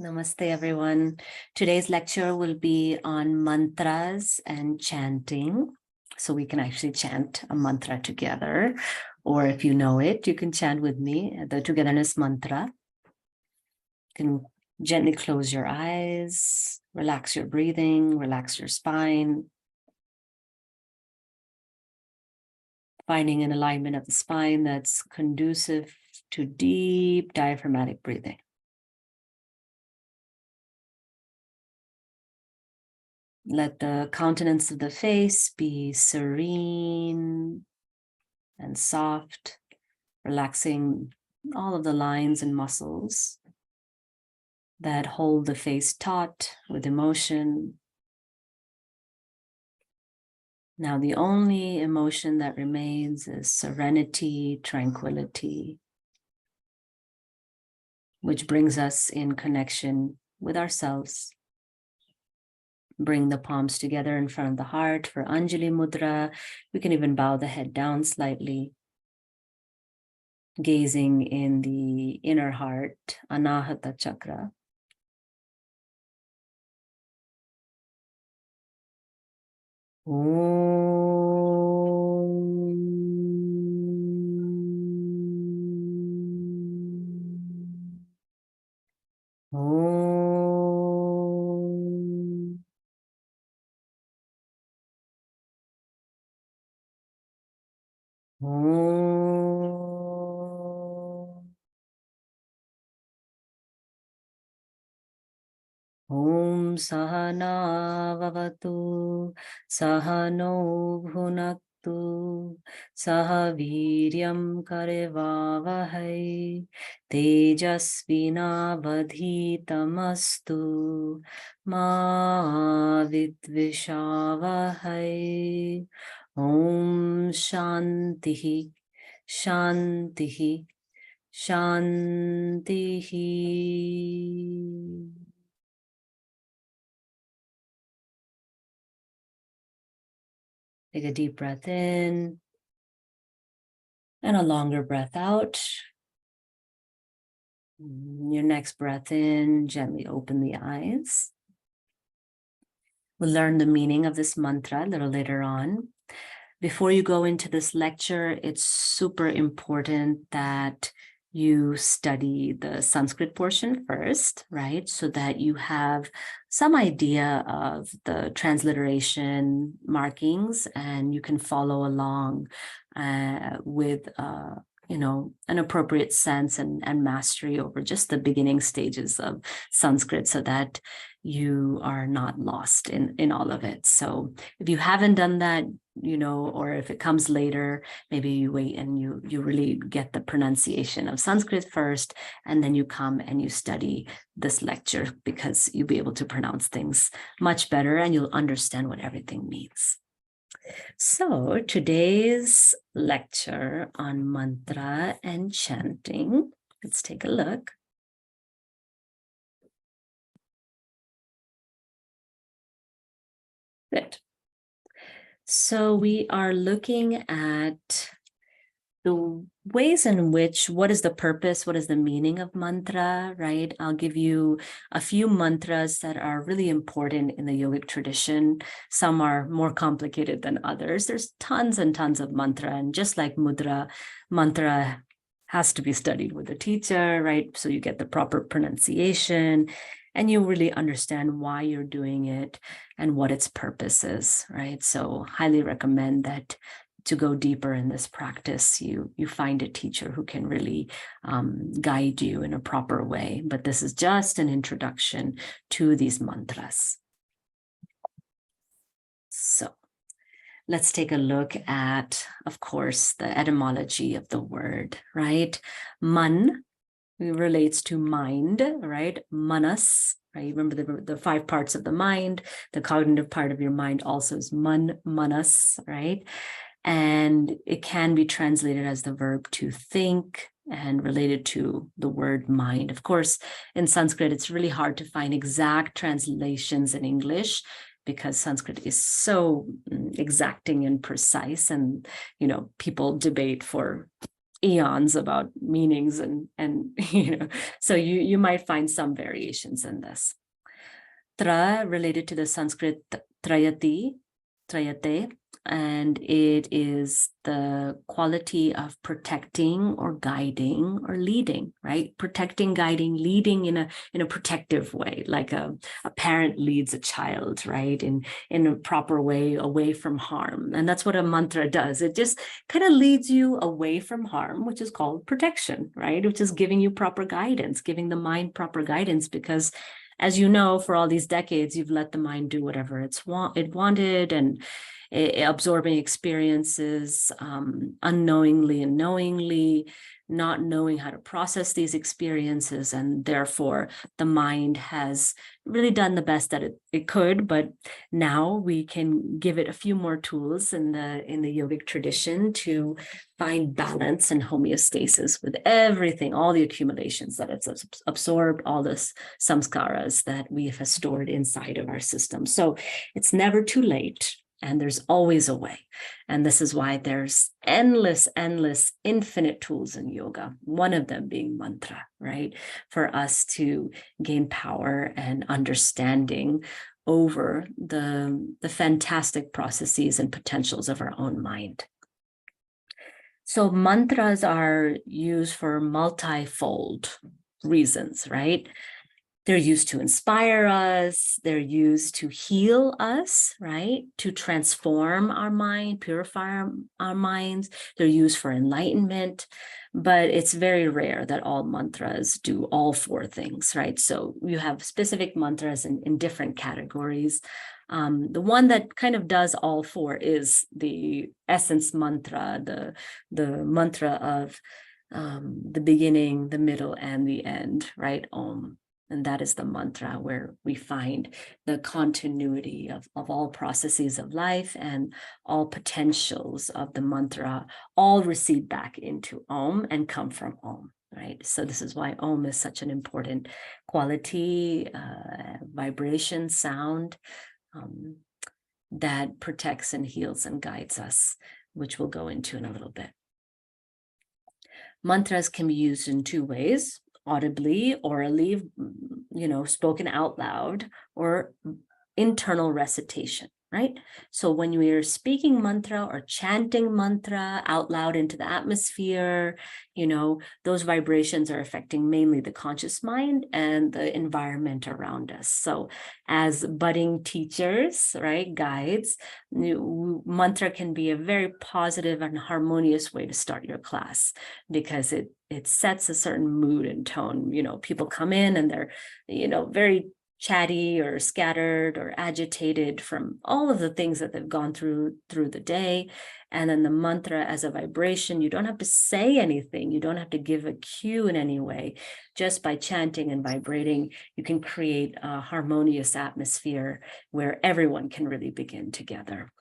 Namaste, everyone. Today's lecture will be on mantras and chanting. So we can actually chant a mantra together, or if you know it, you can chant with me the togetherness mantra. You can gently close your eyes, relax your breathing, relax your spine, finding an alignment of the spine that's conducive to deep diaphragmatic breathing. Let the countenance of the face be serene and soft, relaxing all of the lines and muscles that hold the face taut with emotion. Now, the only emotion that remains is serenity, tranquility, which brings us in connection with ourselves. Bring the palms together in front of the heart for Anjali Mudra. We can even bow the head down slightly, gazing in the inner heart, Anahata Chakra. Om Sahana Vavatu Sahano Bhunaktu Sahaviryam Karevavahai Tejasvinavadhitamastu Ma Vidvishavahai. Om Shantihi Shantihi Shantihi. Take a deep breath in and a longer breath out. Your next breath in, gently open the eyes. We'll learn the meaning of this mantra a little later on. Before you go into this lecture, it's super important that you study the Sanskrit portion first, right? So that you have some idea of the transliteration markings and you can follow along with an appropriate sense and mastery over just the beginning stages of Sanskrit so that you are not lost in all of it. So if you haven't done that, or if it comes later, maybe you wait and you really get the pronunciation of Sanskrit first, and then you come and you study this lecture because you'll be able to pronounce things much better and you'll understand what everything means. So today's lecture on mantra and chanting, let's take a look. Good. So we are looking at the ways in which, what is the purpose, what is the meaning of mantra, right? I'll give you a few mantras that are really important in the yogic tradition. Some are more complicated than others. There's tons and tons of mantra, and just like mudra, mantra has to be studied with a teacher, right? So you get the proper pronunciation and you really understand why you're doing it and what its purpose is, right? So highly recommend that to go deeper in this practice, you find a teacher who can really guide you in a proper way. But this is just an introduction to these mantras. So let's take a look at, of course, the etymology of the word, right? Man relates to mind, right? Manas, right? Remember the 5 parts of the mind. The cognitive part of your mind also is manas, right? And it can be translated as the verb to think and related to the word mind. Of course, in Sanskrit, it's really hard to find exact translations in English because Sanskrit is so exacting and precise, and people debate for eons about meanings and so you might find some variations in this. Tra related to the Sanskrit trayate, and it is the quality of protecting or guiding or leading, right? Protecting, guiding, leading in a protective way, like a parent leads a child, right? In a proper way, away from harm. And that's what a mantra does. It just kind of leads you away from harm, which is called protection, right? Which is giving you proper guidance, giving the mind proper guidance, because as you know, for all these decades, you've let the mind do whatever it wanted, and absorbing experiences unknowingly and knowingly, not knowing how to process these experiences. And therefore, the mind has really done the best that it could. But now we can give it a few more tools in the yogic tradition to find balance and homeostasis with everything, all the accumulations that it's absorbed, all the samskaras that we have stored inside of our system. So it's never too late. And there's always a way. And this is why there's endless, infinite tools in yoga, one of them being mantra, right? For us to gain power and understanding over the fantastic processes and potentials of our own mind. So mantras are used for multifold reasons, right? They're used to inspire us. They're used to heal us, right? To transform our mind, purify our minds. They're used for enlightenment, but it's very rare that all mantras do all four things, right? So you have specific mantras in different categories. The one that kind of does all four is the essence mantra, the mantra of the beginning, the middle, and the end, right? Om. And that is the mantra where we find the continuity of all processes of life, and all potentials of the mantra all recede back into Om and come from Om, right? So this is why Om is such an important quality, vibration, sound that protects and heals and guides us, which we'll go into in a little bit. Mantras can be used in two ways: audibly, orally, spoken out loud, or internal recitation, right? So when we are speaking mantra or chanting mantra out loud into the atmosphere, those vibrations are affecting mainly the conscious mind and the environment around us. So as budding teachers, right, guides, mantra can be a very positive and harmonious way to start your class, because it sets a certain mood and tone. People come in and they're, very chatty or scattered or agitated from all of the things that they've gone through the day. And then the mantra as a vibration, you don't have to say anything. You don't have to give a cue in any way. Just by chanting and vibrating, you can create a harmonious atmosphere where everyone can really begin together.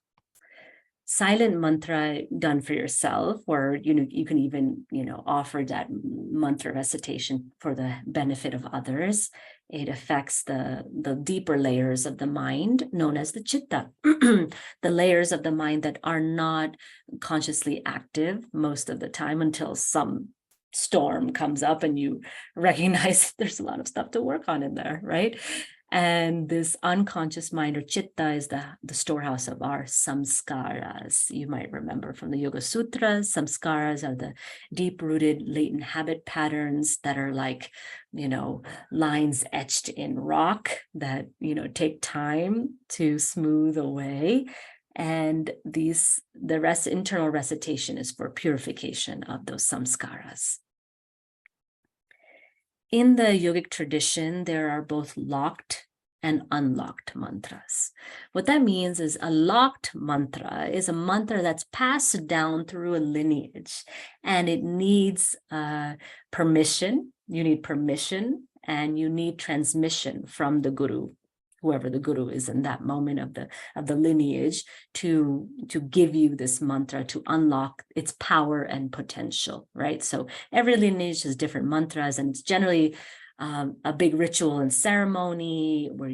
Silent mantra done for yourself, or you can even offer that mantra recitation for the benefit of others. It affects the deeper layers of the mind, known as the chitta, the layers of the mind that are not consciously active most of the time, until some storm comes up and you recognize there's a lot of stuff to work on in there, right? And this unconscious mind, or chitta, is the storehouse of our samskaras. You might remember from the Yoga Sutras, samskaras are the deep-rooted latent habit patterns that are like, lines etched in rock that, take time to smooth away. And the internal recitation is for purification of those samskaras. In the yogic tradition, there are both locked and unlocked mantras. What that means is a locked mantra is a mantra that's passed down through a lineage, and it needs permission. You need permission, and you need transmission from the guru, whoever the guru is in that moment of the lineage, to give you this mantra, to unlock its power and potential, right? So every lineage has different mantras, and it's generally a big ritual and ceremony where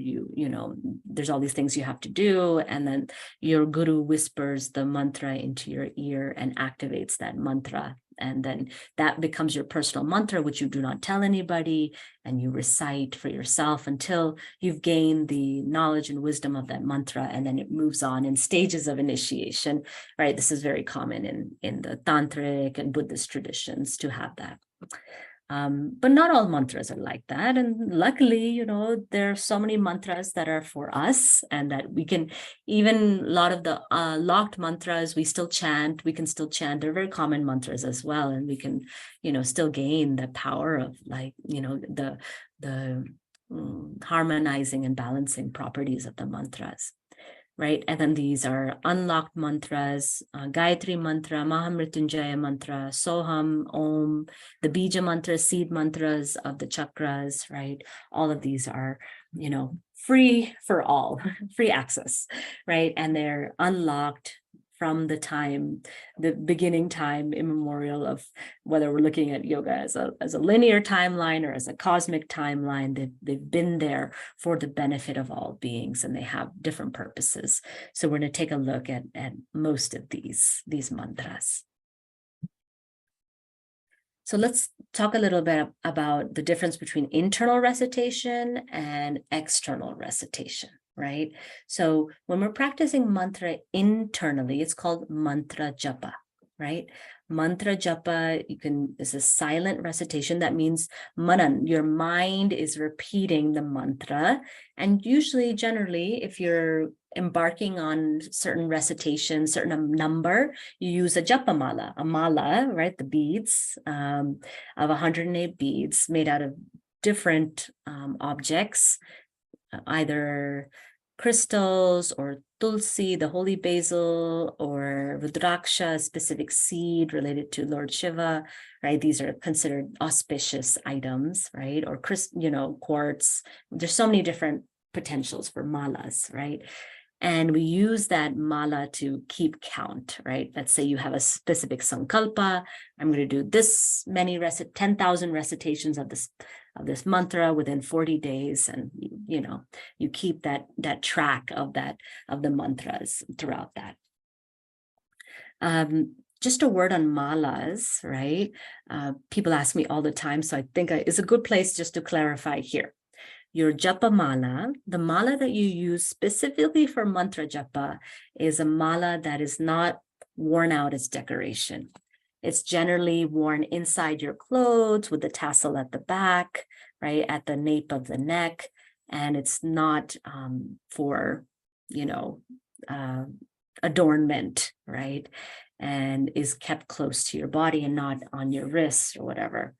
there's all these things you have to do, and then your guru whispers the mantra into your ear and activates that mantra And then that becomes your personal mantra, which you do not tell anybody, and you recite for yourself until you've gained the knowledge and wisdom of that mantra, and then it moves on in stages of initiation, right? This is very common in the tantric and Buddhist traditions to have that. But not all mantras are like that. And luckily, there are so many mantras that are for us, and that we can, even a lot of the locked mantras, we still chant, They're very common mantras as well. And we can, still gain the power of the harmonizing and balancing properties of the mantras. Right? And then these are unlocked mantras, Gayatri mantra, Mahamrityunjaya mantra, Soham, Om, the Bija mantra, seed mantras of the chakras, right? All of these are, free for all, free access, right? And they're unlocked from the beginning time immemorial of whether we're looking at yoga as a linear timeline or as a cosmic timeline. They've been there for the benefit of all beings, and they have different purposes. So we're going to take a look at most of these mantras. So let's talk a little bit about the difference between internal recitation and external recitation. Right? So when we're practicing mantra internally, it's called mantra japa, right? Mantra japa, is a silent recitation. That means manan, your mind is repeating the mantra. And usually, generally, if you're embarking on certain recitation, certain number, you use a japa mala, right? The beads of 108 beads made out of different objects, either crystals or tulsi, the holy basil, or rudraksha, a specific seed related to Lord Shiva, right? These are considered auspicious items, right? Or quartz. There's so many different potentials for malas, right? And we use that mala to keep count, right? Let's say you have a specific sankalpa. I'm going to do this many 10,000 recitations of this mantra within 40 days. And, you keep that track of the mantras throughout that. Just a word on malas, right? People ask me all the time, so I think it's a good place just to clarify here. Your japa mala, the mala that you use specifically for mantra japa, is a mala that is not worn out as decoration. It's generally worn inside your clothes with the tassel at the back, right, at the nape of the neck, and it's not for, adornment, right, and is kept close to your body and not on your wrists or whatever.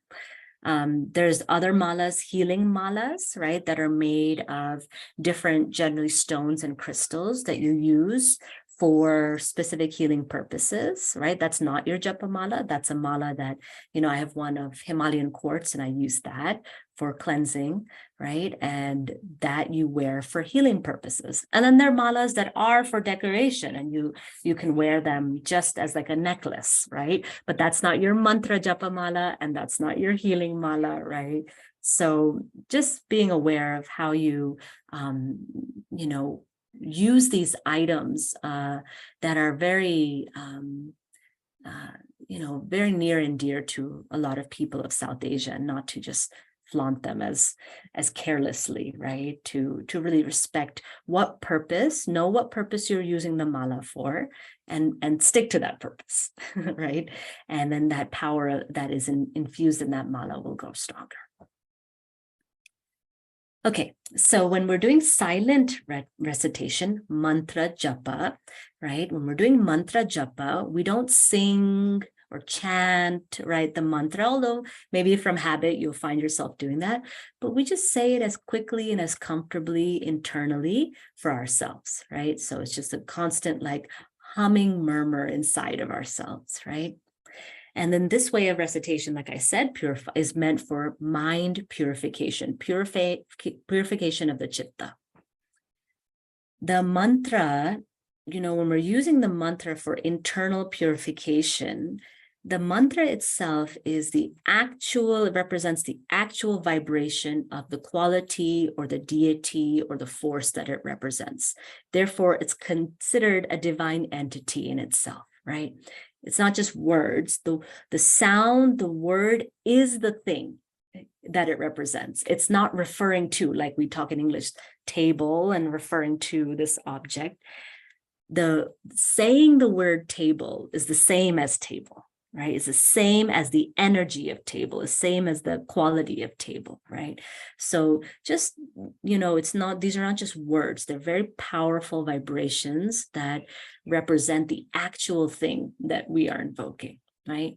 There's other malas, healing malas, right, that are made of different, generally stones and crystals that you use for specific healing purposes, right? That's not your japa mala. That's a mala that, I have one of Himalayan quartz, and I use that for cleansing, right? And that you wear for healing purposes. And then there are malas that are for decoration, and you can wear them just as like a necklace, right? But that's not your mantra japa mala, and that's not your healing mala, right? So just being aware of how you, use these items that are very, very near and dear to a lot of people of South Asia, and not to just flaunt them as carelessly, right? To really respect know what purpose you're using the mala for, and stick to that purpose, right? And then that power that is infused in that mala will grow stronger. Okay, so when we're doing silent recitation, mantra japa, right? When we're doing mantra japa, we don't sing or chant, right, the mantra, although maybe from habit you'll find yourself doing that, but we just say it as quickly and as comfortably internally for ourselves, right? So it's just a constant like humming murmur inside of ourselves, right? And then this way of recitation, like I said, is meant for mind purification, purification of the chitta. The mantra, when we're using the mantra for internal purification, the mantra itself represents the actual vibration of the quality or the deity or the force that it represents. Therefore, it's considered a divine entity in itself, right? It's not just words. The sound, the word is the thing that it represents. It's not referring to, like we talk in English, table, and referring to this object. The saying the word table is the same as table, right? It's the same as the energy of table, the same as the quality of table, right? So just, it's not, these are not just words. They're very powerful vibrations that represent the actual thing that we are invoking, right?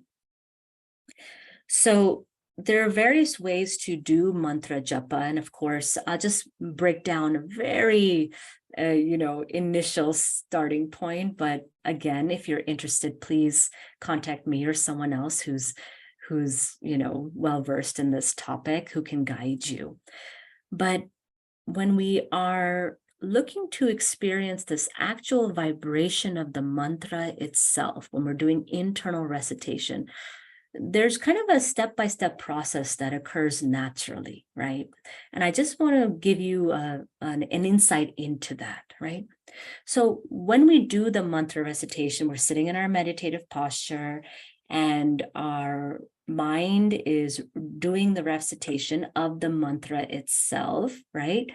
So there are various ways to do mantra japa. And of course, I'll just break down a very, initial starting point. But again, if you're interested, please contact me or someone else who's well-versed in this topic, who can guide you. But when we are looking to experience this actual vibration of the mantra itself, when we're doing internal recitation, there's kind of a step-by-step process that occurs naturally, right? And I just want to give you an insight into that, right? So when we do the mantra recitation, we're sitting in our meditative posture and our mind is doing the recitation of the mantra itself, right?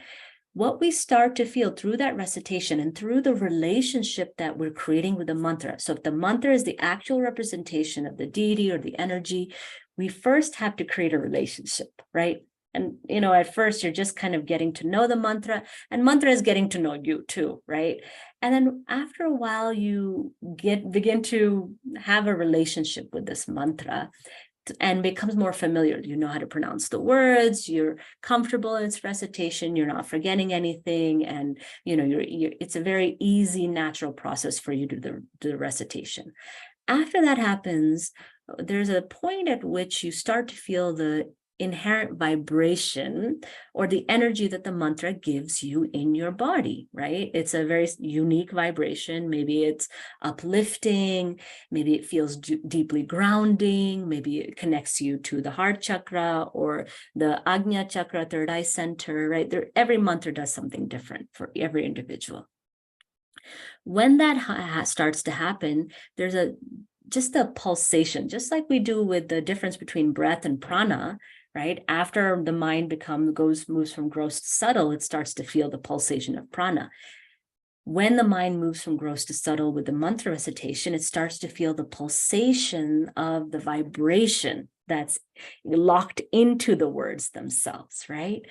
What we start to feel through that recitation and through the relationship that we're creating with the mantra. So if the mantra is the actual representation of the deity or the energy, we first have to create a relationship, right? And, at first you're just kind of getting to know the mantra, and mantra is getting to know you too, right? And then after a while, you begin to have a relationship with this mantra and becomes more familiar. You know how to pronounce the words, you're comfortable in its recitation, you're not forgetting anything, and it's a very easy, natural process for you to do the recitation. After that happens, there's a point at which you start to feel the inherent vibration or the energy that the mantra gives you in your body, right? It's a very unique vibration. Maybe it's uplifting, maybe it feels deeply grounding, maybe it connects you to the heart chakra or the Ajna chakra, third eye center, right? Every mantra does something different for every individual. When that starts to happen, there's just a pulsation, just like we do with the difference between breath and prana, right? After the mind moves from gross to subtle, it starts to feel the pulsation of prana. When the mind moves from gross to subtle with the mantra recitation, it starts to feel the pulsation of the vibration that's locked into the words themselves, right?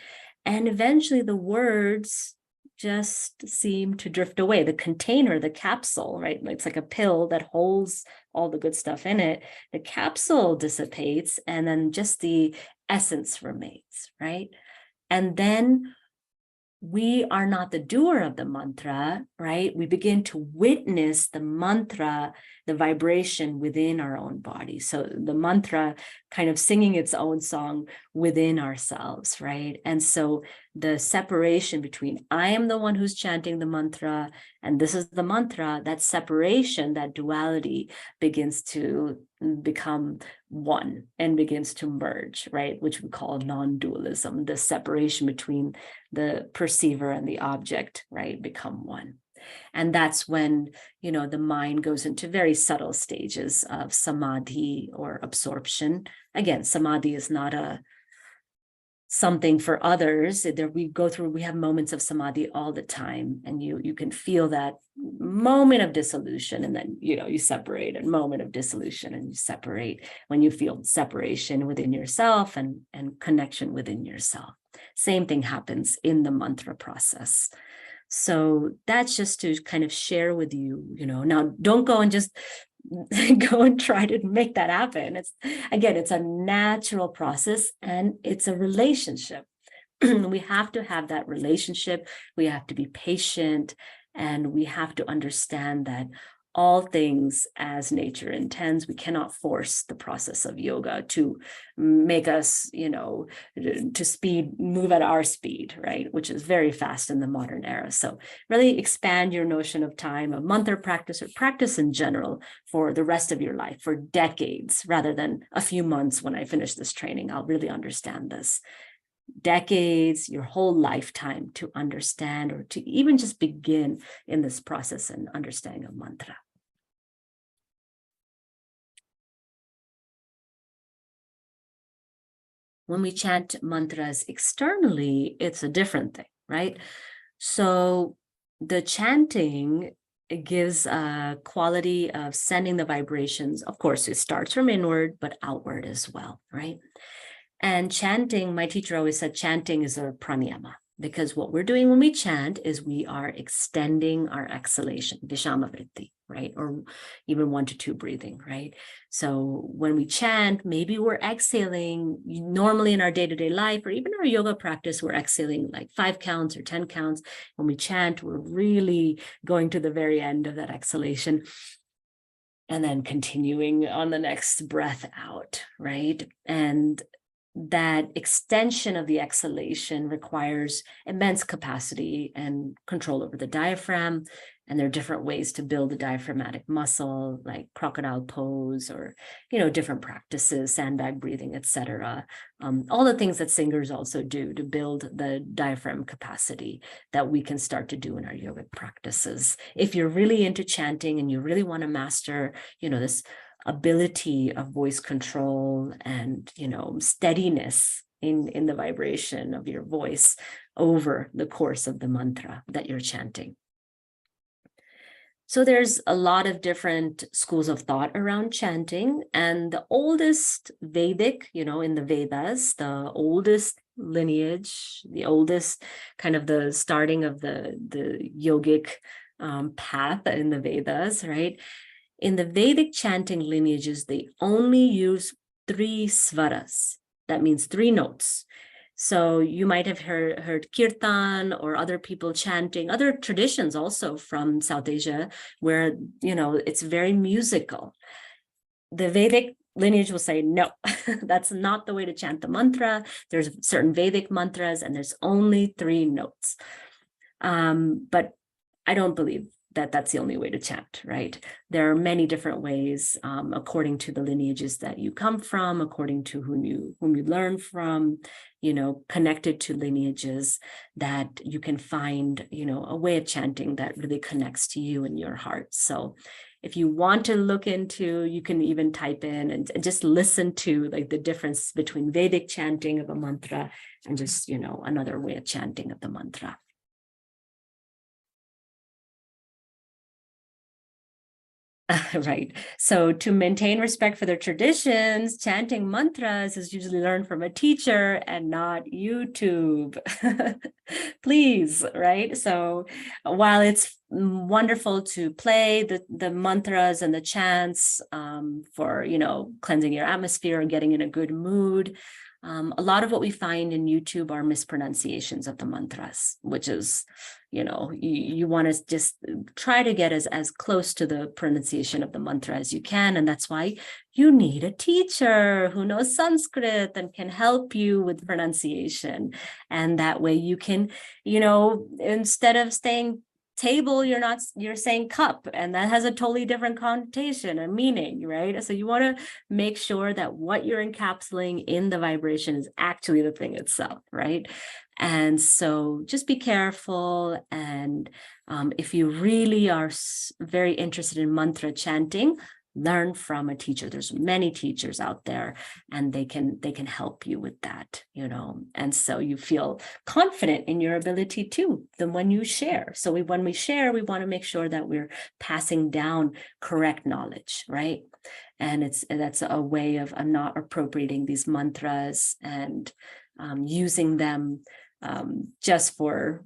And eventually the words just seem to drift away. The container, the capsule, right? It's like a pill that holds all the good stuff in it. The capsule dissipates and then just the essence remains, right? And then we are not the doer of the mantra, right? We begin to witness the mantra, the vibration within our own body. So the mantra kind of singing its own song within ourselves, right? And so the separation between I am the one who's chanting the mantra and this is the mantra, that separation, that duality begins to become one and begins to merge, right? Which we call non-dualism, the separation between the perceiver and the object, right, become one. And that's when, the mind goes into very subtle stages of samadhi or absorption. Again, samadhi is not something for others. We have moments of samadhi all the time, and you can feel that moment of dissolution, and then you separate, a moment of dissolution and you separate, when you feel separation within yourself and connection within yourself. Same thing happens in the mantra process. So that's just to kind of share with you, now don't go and just go and try to make that happen. It's a natural process and it's a relationship. We have to have that relationship. We have to be patient, and we have to understand that all things as nature intends. We cannot force the process of yoga to make us, to move at our speed, right? Which is very fast in the modern era. So really expand your notion of time, of mantra practice or practice in general for the rest of your life, for decades, rather than a few months. When I finish this training, I'll really understand this. Decades, your whole lifetime to understand, or to even just begin in this process and understanding of mantra. When we chant mantras externally, it's a different thing, right? So the chanting, it gives a quality of sending the vibrations. Of course, it starts from inward, but outward as well, right? And chanting, my teacher always said chanting is a pranayama, because what we're doing when we chant is we are extending our exhalation, vishamavritti, right? Or even 1 to 2 breathing, right? So when we chant, maybe we're exhaling normally in our day-to-day life, or even our yoga practice, we're exhaling like 5 counts or 10 counts. When we chant, we're really going to the very end of that exhalation and then continuing on the next breath out, right? And that extension of the exhalation requires immense capacity and control over the diaphragm. And there are different ways to build the diaphragmatic muscle, like crocodile pose, or, different practices, sandbag breathing, etc. All the things that singers also do to build the diaphragm capacity that we can start to do in our yogic practices. If you're really into chanting and you really want to master, this ability of voice control and steadiness in the vibration of your voice over the course of the mantra that you're chanting. So there's a lot of different schools of thought around chanting, and the oldest Vedic, in the Vedas, the oldest lineage, the oldest kind of the starting of the yogic path in the Vedas, right? In the Vedic chanting lineages, they only use 3 svaras. That means 3 notes. So you might have heard kirtan or other people chanting, other traditions also from South Asia, where, it's very musical. The Vedic lineage will say, no, that's not the way to chant the mantra. There's certain Vedic mantras and there's only 3 notes. But I don't believe that that's the only way to chant, right? There are many different ways, according to the lineages that you come from, according to whom you learn from, connected to lineages, that you can find, a way of chanting that really connects to you and your heart. So if you want to look into, you can even type in and just listen to like the difference between Vedic chanting of a mantra and just, another way of chanting of the mantra. Right. So to maintain respect for their traditions, chanting mantras is usually learned from a teacher and not YouTube. Please, right? So while it's wonderful to play the mantras and the chants for, cleansing your atmosphere and getting in a good mood, a lot of what we find in YouTube are mispronunciations of the mantras, which is, you want to just try to get as close to the pronunciation of the mantra as you can. And that's why you need a teacher who knows Sanskrit and can help you with pronunciation. And that way you can, instead of saying table, you're saying cup, and that has a totally different connotation and meaning, right? So you want to make sure that what you're encapsulating in the vibration is actually the thing itself, right? And so just be careful. And if you really are very interested in mantra chanting, learn from a teacher. There's many teachers out there, and they can help you with that, and so you feel confident in your ability too, then when you share. So when we share, we want to make sure that we're passing down correct knowledge, right? And that's a way of not appropriating these mantras and using them just for,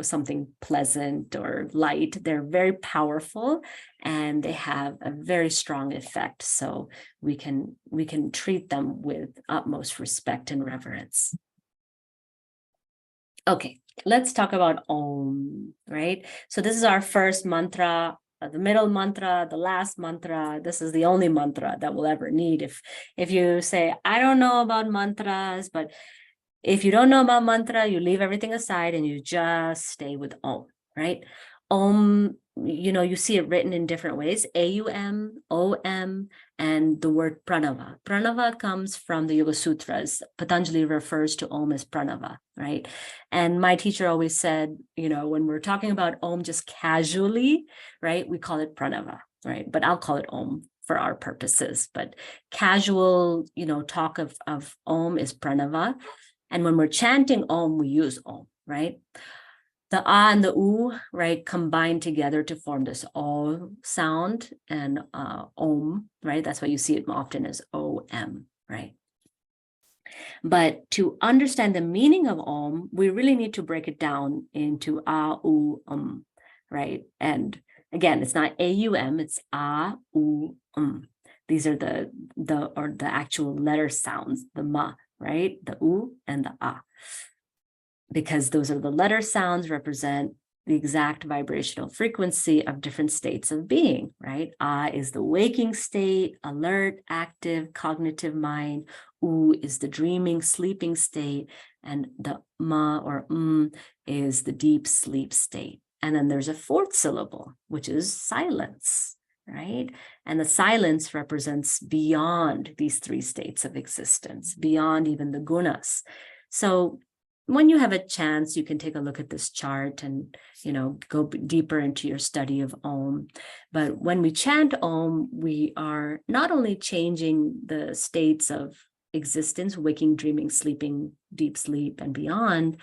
something pleasant or light. They're very powerful and they have a very strong effect. So we can treat them with utmost respect and reverence. Okay, let's talk about Om, right? So this is our first mantra, the middle mantra, the last mantra. This is the only mantra that we'll ever need. If you say, I don't know about mantras, but if you don't know about mantra, you leave everything aside and you just stay with Om, right? Om, you see it written in different ways, A-U-M, O-M, and the word pranava. Pranava comes from the Yoga Sutras. Patanjali refers to Om as pranava, right? And my teacher always said, when we're talking about Om just casually, right, we call it pranava, right? But I'll call it Om for our purposes, but casual, talk of Om is pranava. And when we're chanting Om, we use Om, right? The ah and the u, right, combine together to form this O sound, and Om, right? That's why you see it often as OM, right? But to understand the meaning of Om, we really need to break it down into A, U, right? And again, it's not AUM, it's A, U, These are the actual letter sounds, the ma, right? The U and the A. Because those are the letter sounds represent the exact vibrational frequency of different states of being, right? A is the waking state, alert, active, cognitive mind. U is the dreaming, sleeping state. And the ma or is the deep sleep state. And then there's a fourth syllable, which is silence, right? And the silence represents beyond these three states of existence, beyond even the gunas. So when you have a chance, you can take a look at this chart and, go deeper into your study of Om. But when we chant Om, we are not only changing the states of existence, waking, dreaming, sleeping, deep sleep, and beyond,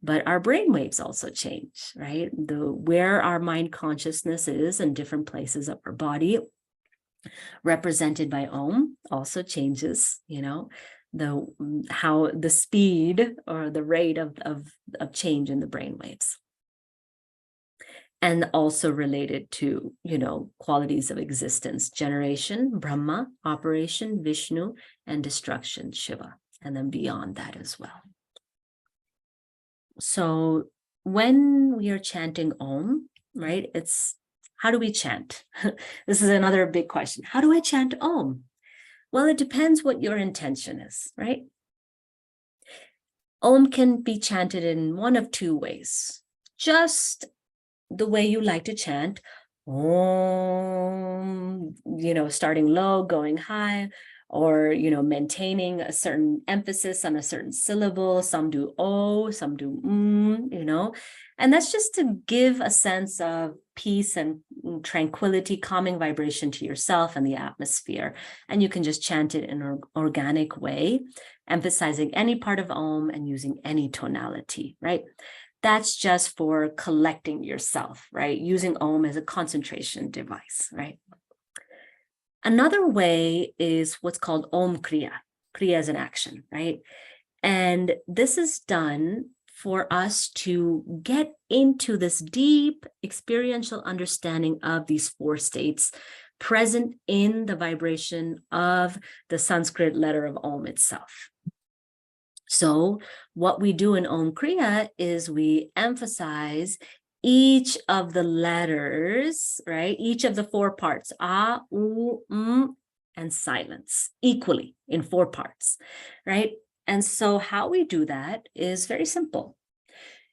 but our brain waves also change, right? Where our mind consciousness is in different places of our body, represented by Om, also changes, how the speed or the rate of change in the brain waves. And also related to, qualities of existence: generation, Brahma; operation, Vishnu; and destruction, Shiva. And then beyond that as well. So when we are chanting Om, right, how do we chant? This is another big question. How do I chant Om? Well, it depends what your intention is, right? Om can be chanted in one of two ways. Just the way you like to chant, Om, starting low, going high, or, maintaining a certain emphasis on a certain syllable. Some do O, some do and that's just to give a sense of peace and tranquility, calming vibration to yourself and the atmosphere. And you can just chant it in an organic way, emphasizing any part of Om and using any tonality, right? That's just for collecting yourself, right? Using Om as a concentration device, right? Another way is what's called Om Kriya. Kriya is an action, right? And this is done for us to get into this deep experiential understanding of these four states present in the vibration of the Sanskrit letter of Om itself. So what we do in Om Kriya is we emphasize each of the letters, right? Each of the four parts, A, U, and silence, equally in four parts, right? And so how we do that is very simple.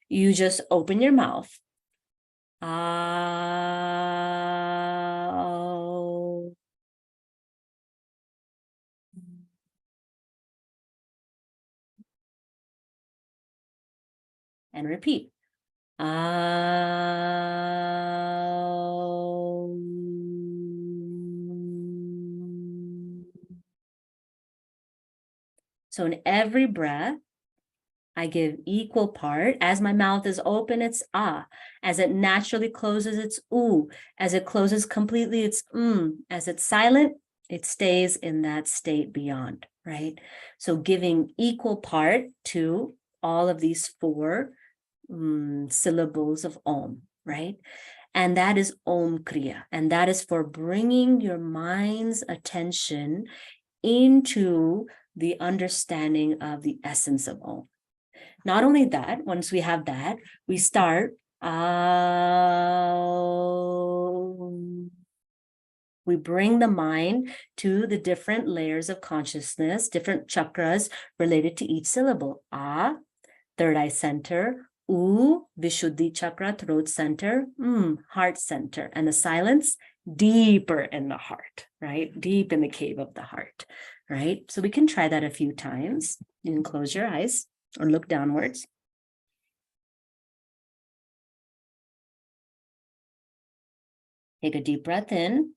You just open your mouth. And repeat. So in every breath, I give equal part. As my mouth is open, it's ah. As it naturally closes, it's oo. As it closes completely, it's As it's silent, it stays in that state beyond, right? So giving equal part to all of these four syllables of Om, right? And that is Om Kriya. And that is for bringing your mind's attention into the understanding of the essence of Om. Not only that, once we have that, we start, we bring the mind to the different layers of consciousness, different chakras related to each syllable. A, third eye center; U, Vishuddhi chakra, throat center; heart center. And the silence, deeper in the heart, right? Deep in the cave of the heart, right? So we can try that a few times. You can close your eyes or look downwards. Take a deep breath in.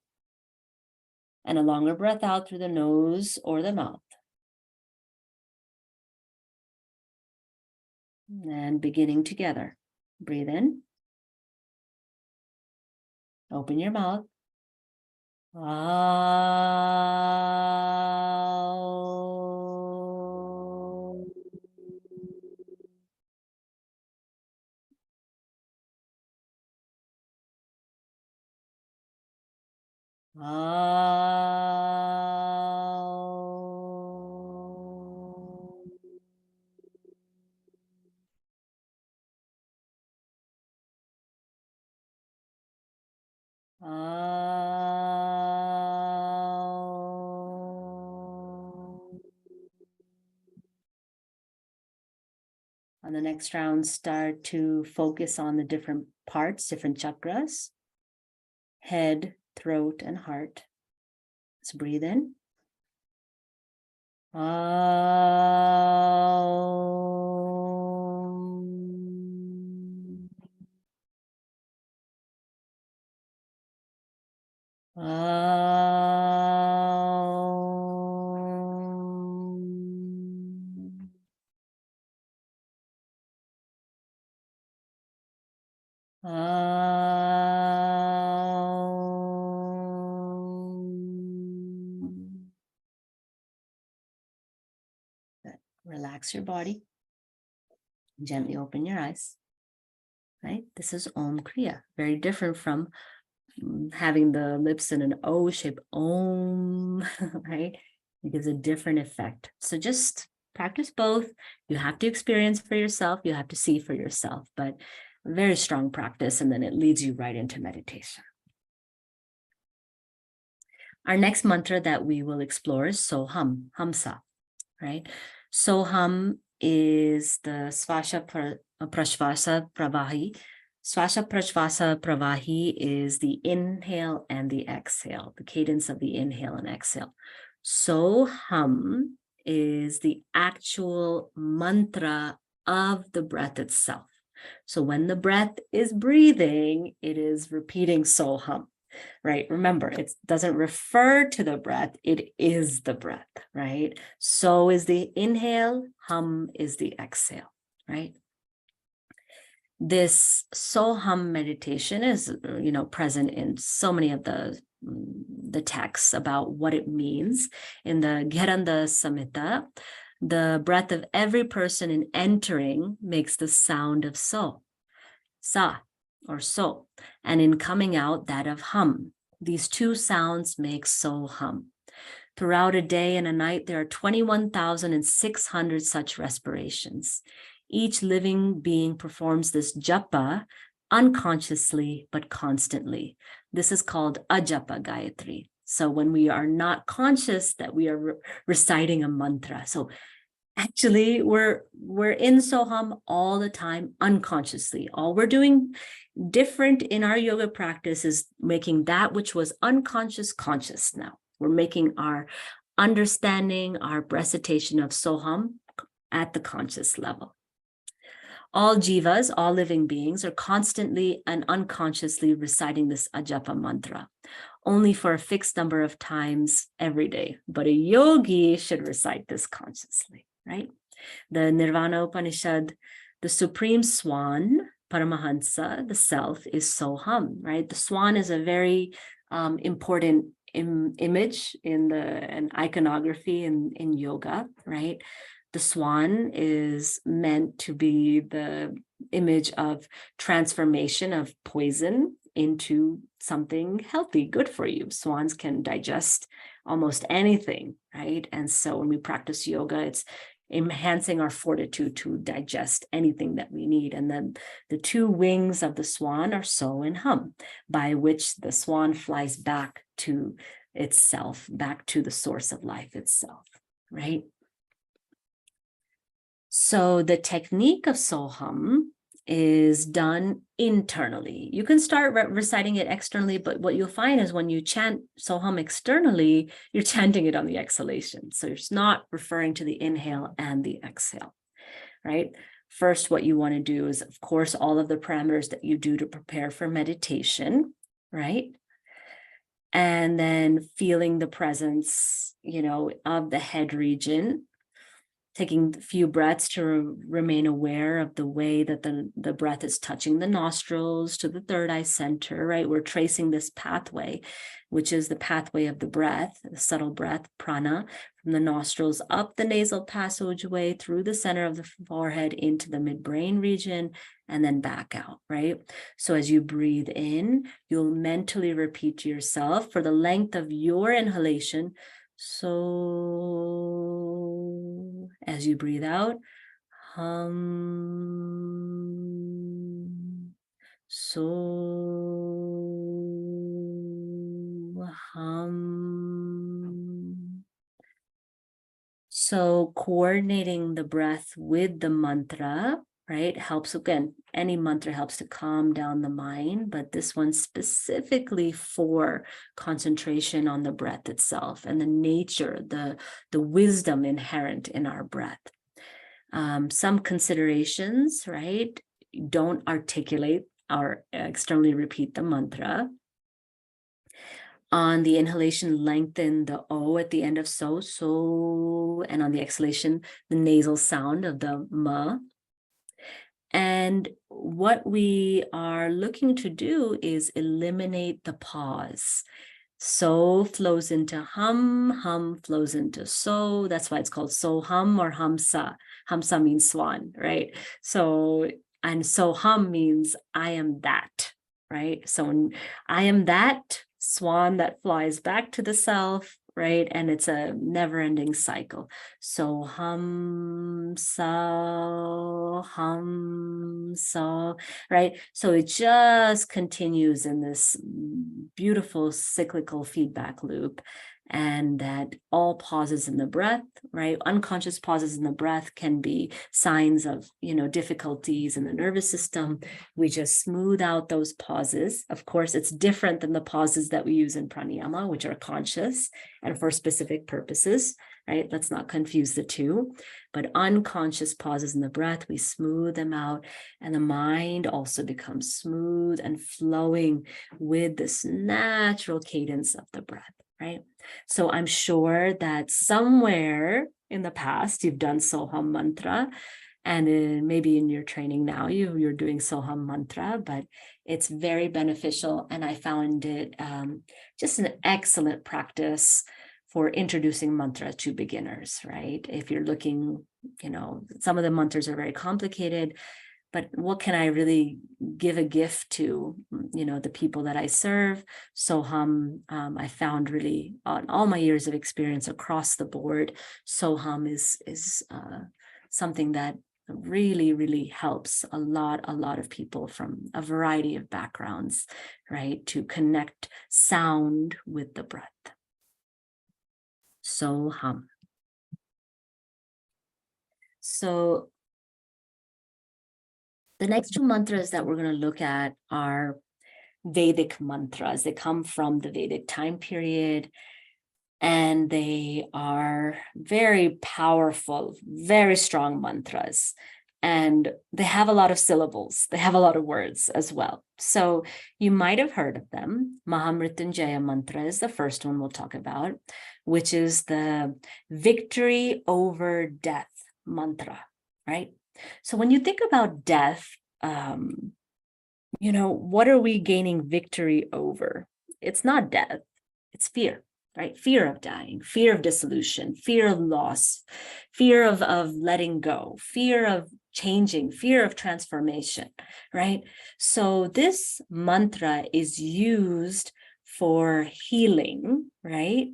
And a longer breath out through the nose or the mouth. And beginning together. Breathe in. Open your mouth. On the next round, start to focus on the different parts, different chakras, head, throat, and heart. Let's breathe in. Relax your body. Gently open your eyes. Right? This is Om Kriya. Very different from having the lips in an O shape, Om, right? It gives a different effect. So just practice both. You have to experience for yourself. You have to see for yourself, but very strong practice. And then it leads you right into meditation. Our next mantra that we will explore is Soham, Hamsa, right? Soham is the Svasha Prashvasa Pravahi. Svasha Prashvasa Pravahi is the inhale and the exhale, the cadence of the inhale and exhale. Soham is the actual mantra of the breath itself. So when the breath is breathing, it is repeating Soham. Right? Remember, it doesn't refer to the breath, it is the breath, right? So is the inhale, hum is the exhale, right? This Soham meditation is, present in so many of the texts about what it means. In the Gheranda Samhita, the breath of every person in entering makes the sound of so, sa, or so, and in coming out, that of hum. These two sounds make Soham. Throughout a day and a night, there are 21,600 such respirations. Each living being performs this japa unconsciously but constantly. This is called ajapa Gayatri. So when we are not conscious that we are reciting a mantra. So actually, we're in Soham all the time unconsciously. All we're doing different in our yoga practice is making that which was unconscious conscious now. We're making our understanding, our recitation of Soham at the conscious level. All jivas, all living beings, are constantly and unconsciously reciting this ajapa mantra, only for a fixed number of times every day. But a yogi should recite this consciously, right? The Nirvana Upanishad, the supreme swan, Paramahansa, the self, is Soham, right? The swan is a very important image in an iconography in yoga, right? The swan is meant to be the image of transformation of poison into something healthy, good for you. Swans can digest almost anything, right? And so when we practice yoga, it's enhancing our fortitude to digest anything that we need. And then the two wings of the swan are so and hum, by which the swan flies back to itself, back to the source of life itself, right? So the technique of Soham is done internally. You can start reciting it externally, but what you'll find is when you chant Soham externally, you're chanting it on the exhalation. So it's not referring to the inhale and the exhale, right? First, what you want to do is, of course, all of the parameters that you do to prepare for meditation, right? And then feeling the presence, of the head region, taking a few breaths to remain aware of the way that the breath is touching the nostrils to the third eye center, right? We're tracing this pathway, which is the pathway of the breath, the subtle breath, prana, from the nostrils up the nasal passageway through the center of the forehead into the midbrain region, and then back out, right? So as you breathe in, you'll mentally repeat to yourself for the length of your inhalation, so as you breathe out, hum, so hum. So coordinating the breath with the mantra, right, helps, again, any mantra helps to calm down the mind, but this one specifically for concentration on the breath itself and the nature, the wisdom inherent in our breath. Some considerations, right? Don't articulate or externally repeat the mantra. On the inhalation, lengthen the O at the end of so, and on the exhalation, the nasal sound of the ma. And what we are looking to do is eliminate the pause. So flows into hum, hum flows into so. That's why it's called so hum or hamsa. Hamsa means swan, right? So, and so hum means I am that, right? So when I am that swan that flies back to the self, right? And it's a never-ending cycle. So hum, so, right? So it just continues in this beautiful cyclical feedback loop, and that all pauses in the breath, right? Unconscious pauses in the breath can be signs of, difficulties in the nervous system. We just smooth out those pauses. Of course, it's different than the pauses that we use in pranayama, which are conscious and for specific purposes, right? Let's not confuse the two. But unconscious pauses in the breath, we smooth them out, and the mind also becomes smooth and flowing with this natural cadence of the breath, right? So I'm sure that somewhere in the past you've done Soham mantra, and maybe in your training now you're doing Soham mantra, but it's very beneficial, and I found it just an excellent practice for introducing mantra to beginners, right? If you're looking, some of the mantras are very complicated, but what can I really give a gift to, the people that I serve? Soham, I found really on all my years of experience across the board, Soham is something that really, really helps a lot of people from a variety of backgrounds, right? To connect sound with the breath. Soham. So the next two mantras that we're going to look at are Vedic mantras. They come from the Vedic time period, and they are very powerful, very strong mantras. And they have a lot of syllables. They have a lot of words as well. So you might have heard of them. Mahamrityunjaya mantra is the first one we'll talk about, which is the victory over death mantra, right? So when you think about death, what are we gaining victory over? It's not death, it's fear, right? Fear of dying, fear of dissolution, fear of loss, fear of letting go, fear of changing, fear of transformation, right? So this mantra is used for healing, right?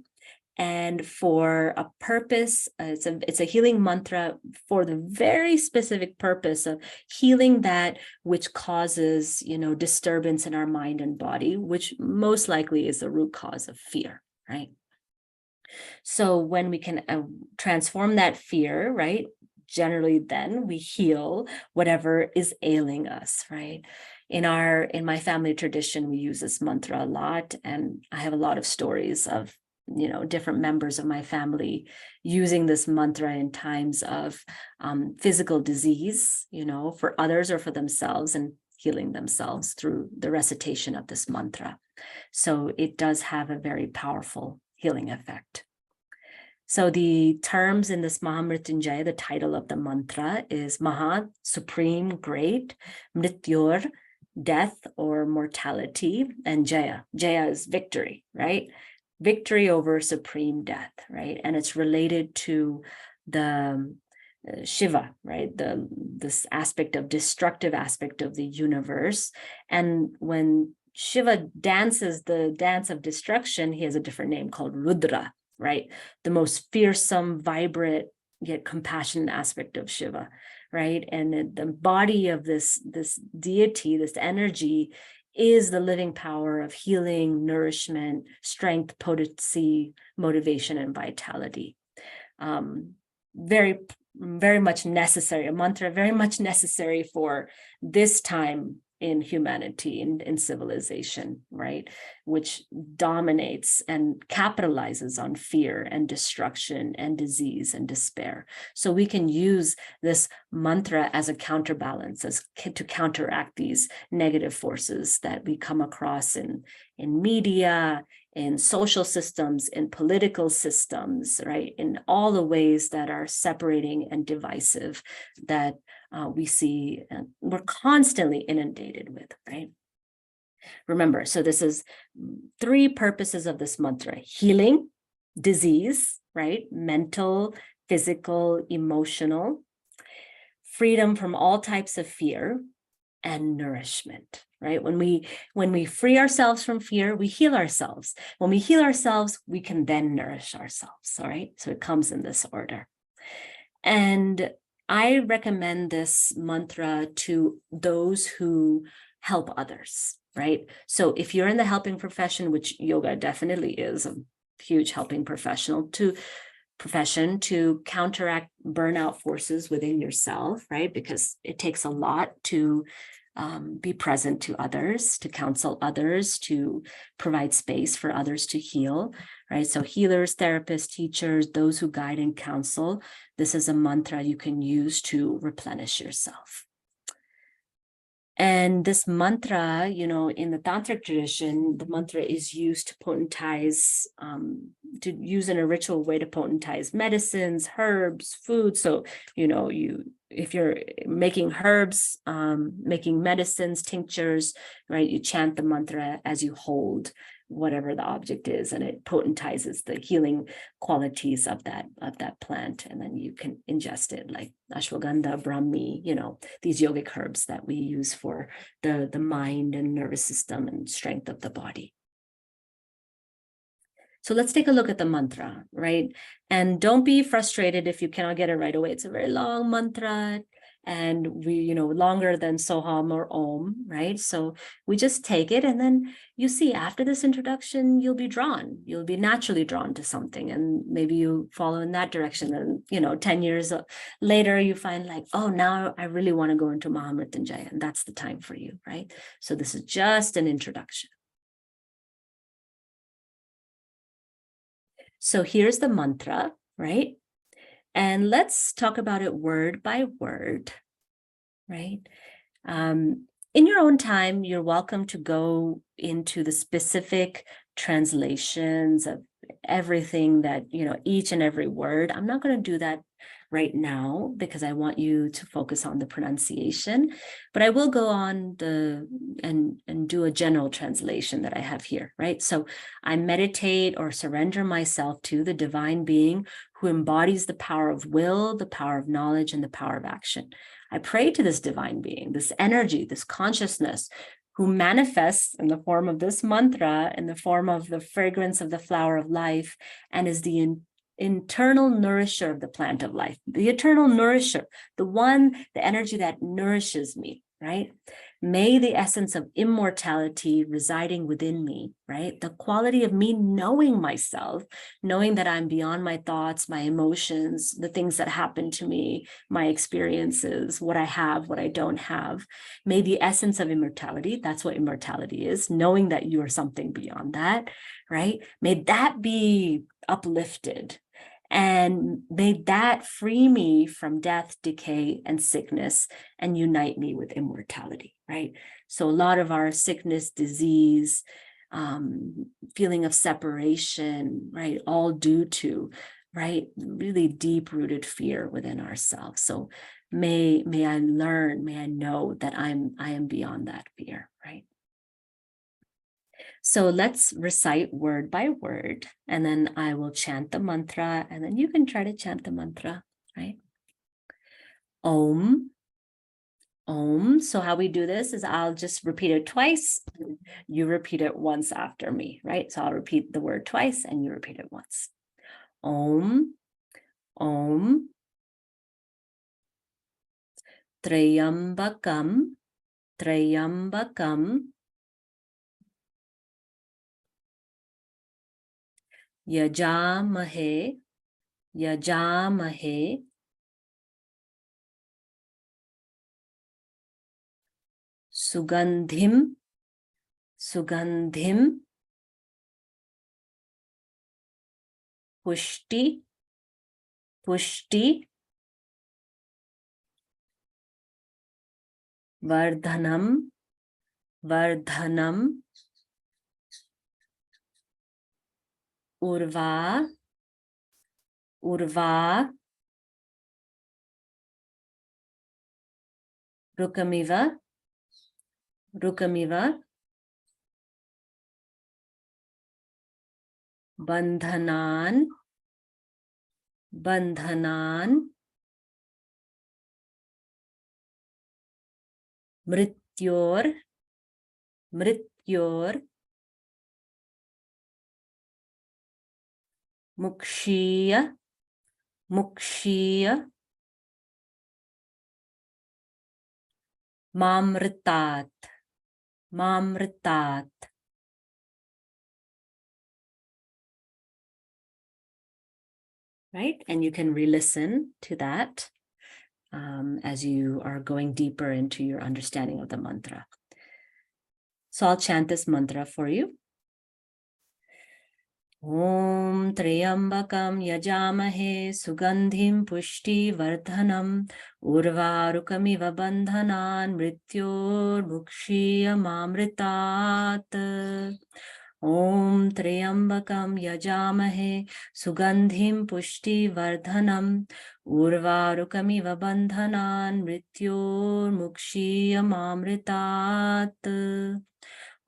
And for a purpose, it's a healing mantra for the very specific purpose of healing that which causes, disturbance in our mind and body, which most likely is the root cause of fear, right? So when we can transform that fear, right, generally then we heal whatever is ailing us, right? In my family tradition, we use this mantra a lot, and I have a lot of stories of different members of my family using this mantra in times of physical disease, for others or for themselves, and healing themselves through the recitation of this mantra. So it does have a very powerful healing effect. So the terms in this Mahamrityunjaya, the title of the mantra is Maha, supreme, great, Mrityor, death or mortality, and Jaya. Jaya is victory, right? Victory over supreme death, right? And it's related to the Shiva, right? This aspect of destructive aspect of the universe. And when Shiva dances the dance of destruction, he has a different name called Rudra, right? The most fearsome, vibrant, yet compassionate aspect of Shiva, right? And the body of this deity, this energy, is the living power of healing, nourishment, strength, potency, motivation, and vitality. Very, very much necessary, a mantra very much necessary for this time in humanity, in civilization, right? Which dominates and capitalizes on fear and destruction and disease and despair. So we can use this mantra as a counterbalance, to counteract these negative forces that we come across in media, in social systems, in political systems, right? In all the ways that are separating and divisive that we see, we're constantly inundated with, right? Remember, so this is 3 purposes of this mantra: healing, disease, right? Mental, physical, emotional, freedom from all types of fear, and nourishment, right? When we free ourselves from fear, we heal ourselves. When we heal ourselves, we can then nourish ourselves, all right? So it comes in this order. And I recommend this mantra to those who help others, right? So if you're in the helping profession, which yoga definitely is a huge helping profession to counteract burnout forces within yourself, right? Because it takes a lot to be present to others, to counsel others, to provide space for others to heal, right? So healers, therapists, teachers, those who guide and counsel, this is a mantra you can use to replenish yourself. And this mantra, in the tantric tradition, the mantra is used to potentize, to use in a ritual way to potentize medicines, herbs, food. So, if you're making herbs, making medicines, tinctures, right, you chant the mantra as you hold whatever the object is, and it potentizes the healing qualities of that plant, and then you can ingest it, like ashwagandha, brahmi, these yogic herbs that we use for the mind and nervous system and strength of the body. So let's take a look at the mantra, right? And don't be frustrated if you cannot get it right away. It's a very long mantra, and we, longer than Soham or Om, right? So we just take it, and then you see after this introduction, you'll be naturally drawn to something, and maybe you follow in that direction. And, 10 years later, you find like, oh, now I really want to go into Mahamrityunjaya, and that's the time for you, right? So this is just an introduction. So here's the mantra, right? And let's talk about it word by word, right? In your own time, you're welcome to go into the specific translations of everything that, each and every word. I'm not going to do that right now because I want you to focus on the pronunciation, but I will go on and do a general translation that I have here, right? So I meditate or surrender myself to the divine being who embodies the power of will, the power of knowledge, and the power of action. I pray to this divine being, this energy, this consciousness, who manifests in the form of this mantra, in the form of the fragrance of the flower of life, and is the internal nourisher of the plant of life, the eternal nourisher, the energy that nourishes me, right? May the essence of immortality residing within me, right? The quality of me knowing myself, knowing that I'm beyond my thoughts, my emotions, the things that happen to me, my experiences, what I have, what I don't have. May the essence of immortality, that's what immortality is, knowing that you are something beyond that, right? May that be uplifted. And may that free me from death, decay, and sickness, and unite me with immortality, right? So a lot of our sickness, disease, feeling of separation, right? All due to, right, really deep-rooted fear within ourselves. So may I learn, may I know that I am beyond that fear, right? So let's recite word by word, and then I will chant the mantra, and then you can try to chant the mantra, right? Om. Om. So how we do this is I'll just repeat it twice. You repeat it once after me, right? So I'll repeat the word twice and you repeat it once. Om. Om. Trayambakam. Trayambakam. Yajamahe. Yajamahe. Sugandhim. Sugandhim. Pushti. Pushti. Vardhanam. Vardhanam. Urva. Urva. Rukamiva. Rukamiva. Bandhanan. Bandhanan. Mrityor. Mrityor. Mukshiya. Mukshiya. Mamritat. Mamritat. Right? And you can re-listen to that as you are going deeper into your understanding of the mantra. So I'll chant this mantra for you. Om Trayambakam Yajamahe Sugandhim Pushti Vardhanam Urvarukamiva Bandhanan Mrityor Mukshiya Mamritat. Om Trayambakam Yajamahe Sugandhim Pushti Vardhanam Urvarukamiva Bandhanan Mrityor Mukshiya Mamritat.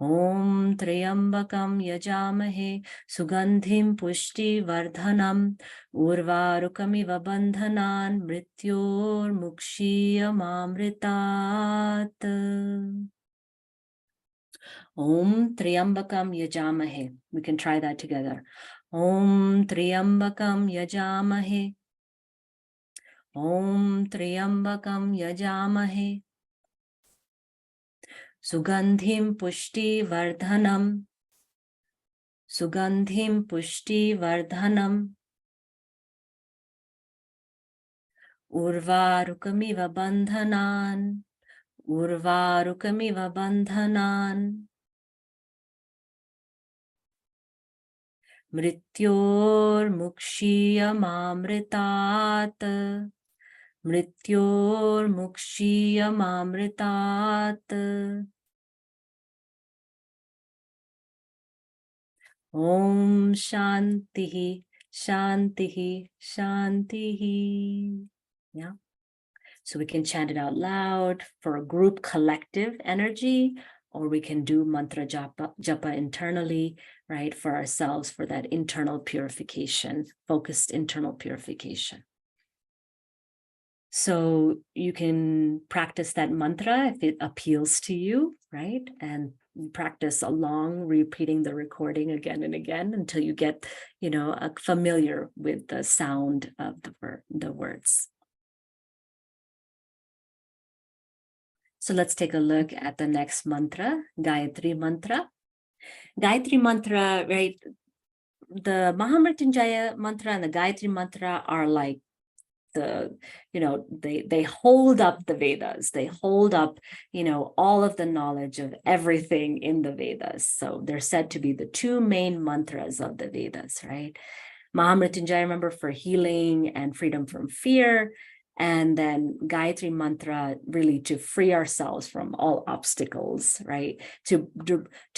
Om Trayambakam Yajamahe Sugandhim Pushti Vardhanam Urvarukamiva Bandhanan Mrityor Mukshiya Mamritat. Om Trayambakam Yajamahe. We can try that together. Om Trayambakam Yajamahe. Om Trayambakam Yajamahe. Sugandhim Pushti Vardhanam. Sugandhim Pushti Vardhanam. Urvarukamiva Bandhanan. Urvarukamiva Bandhanan. Mrityor Mukshiya Mamritat. Mrityor Mukshiya Mamritat. Om Shantihi, Shantihi, Shantihi. Yeah. So we can chant it out loud for a group collective energy, or we can do mantra japa internally, right, for ourselves, for that internal purification, focused internal purification. So you can practice that mantra if it appeals to you, right? And practice along, repeating the recording again and again until you get, familiar with the sound of the words. So let's take a look at the next mantra, Gayatri mantra. Gayatri mantra, right? The Mahamrityunjaya mantra and the Gayatri mantra are like they hold up the Vedas. They hold up, all of the knowledge of everything in the Vedas. So they're said to be the two main mantras of the Vedas, right? Mahamrityunjaya, remember, for healing and freedom from fear, And then Gayatri mantra, really to free ourselves from all obstacles, right? To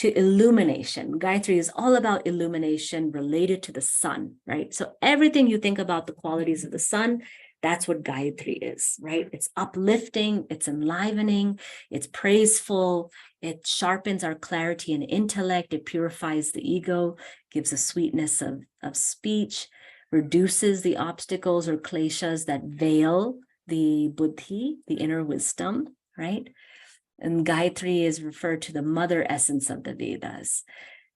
illumination. Gayatri is all about illumination related to the sun, right? So everything you think about the qualities of the sun, that's what Gayatri is, right? It's uplifting, it's enlivening, it's praiseful, it sharpens our clarity and intellect, it purifies the ego, gives a sweetness of speech, reduces the obstacles or kleshas that veil the buddhi, the inner wisdom, right? And Gayatri is referred to the mother essence of the Vedas.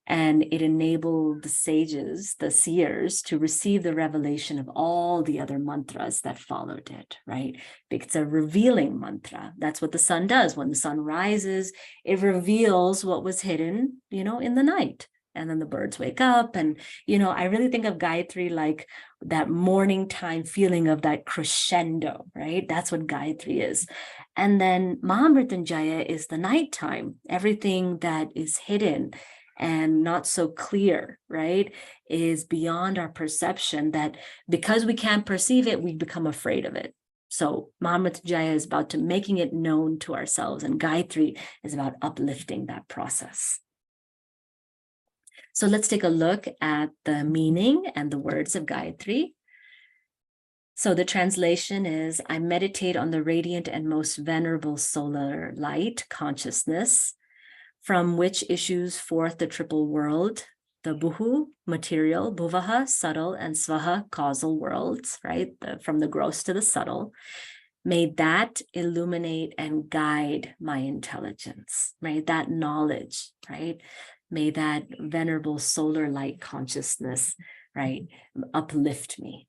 And it enabled the sages, the seers, to receive the revelation of all the other mantras that followed it, right? It's a revealing mantra. That's what the sun does. When the sun rises, it reveals what was hidden, in the night. And then the birds wake up. And, I really think of Gayatri like that morning time feeling of that crescendo, right? That's what Gayatri is. And then Mahamrityunjaya is the nighttime, everything that is hidden and not so clear, right, is beyond our perception, that because we can't perceive it, we become afraid of it. So Mahamrityunjaya is about to making it known to ourselves, and Gayatri is about uplifting that process. So let's take a look at the meaning and the words of Gayatri. So the translation is, I meditate on the radiant and most venerable solar light consciousness, from which issues forth the triple world, the Bhuhu, material, Bhuvaha, subtle, and Svaha, causal worlds, right? From the gross to the subtle. May that illuminate and guide my intelligence, right? That knowledge, right? May that venerable solar light consciousness, right, uplift me.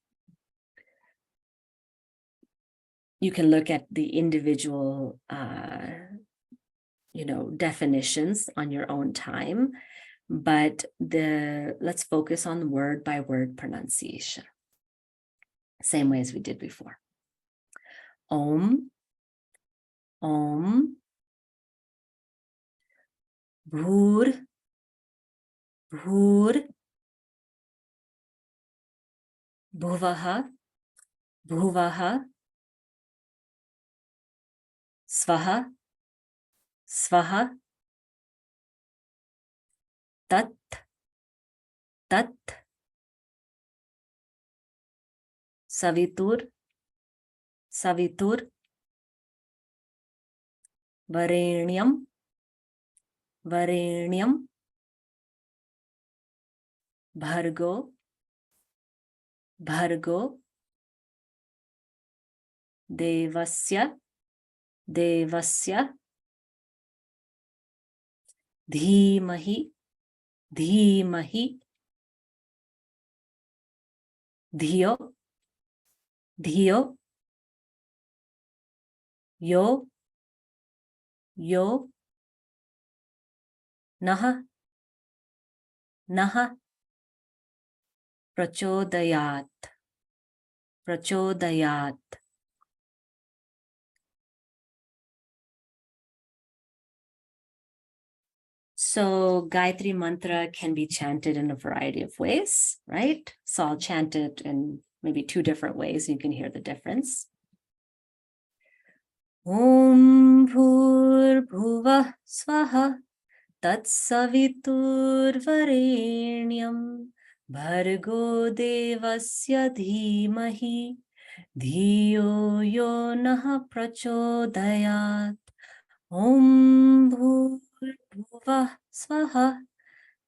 You can look at the individual definitions on your own time, but let's focus on word by word pronunciation. Same way as we did before. Om, Om, Bhur, Bhur, Bhuvaha, Bhuvaha, Svaha, Svaha, Tat, Tat, Savitur, Savitur, Varenyam, Varenyam, Bhargo, Bhargo, Devasya, Devasya, Dhimahi, Dhimahi, Dhiyo, Dhiyo, Yo, Yo, Naha, Naha, Prachodayat, Prachodayat. So Gayatri mantra can be chanted in a variety of ways, right? So I'll chant it in maybe 2 different ways. You can hear the difference. Om Bhur Bhuvah Swaha Tat Savitur Varenyam Bhargo Devasya Dhimahi Dhiyo Yo Naha Prachodayat. Om Bhur Bhuvah Swaha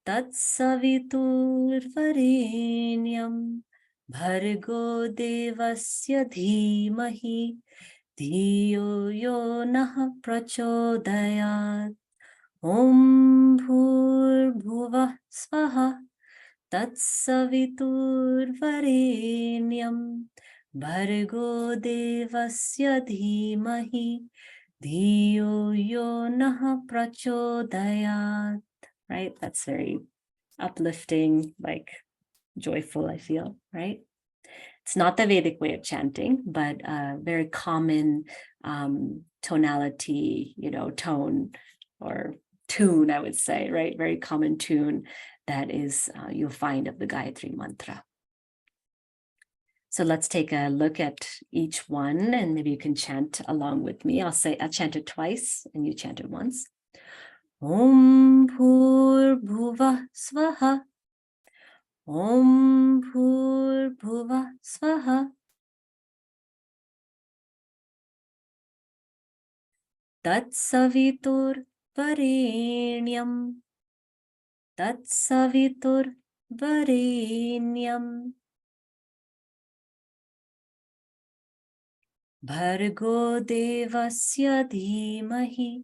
Tat Savitur Varenyam Bhargo Devasya Dhimahi Dhiyo Yo Naha Prachodayat. Om Bhur Bhuvah Swaha Tat Savitur Varenyam Bhargo Devasya Dhimahi Dhiyo Yo Naha Prachodayat. Right? That's very uplifting, like joyful, I feel, right? It's not the Vedic way of chanting, but a very common tonality, tone or tune, I would say, right? Very common tune that is you'll find of the Gayatri mantra. So let's take a look at each one, and maybe you can chant along with me. I'll chant it twice and you chant it once. Om Bhur Swaha. Om Bhur Swaha. Tat Savitur Varenyam. Tat Savitur Varenyam. Bhargo Devasya Dhimahi.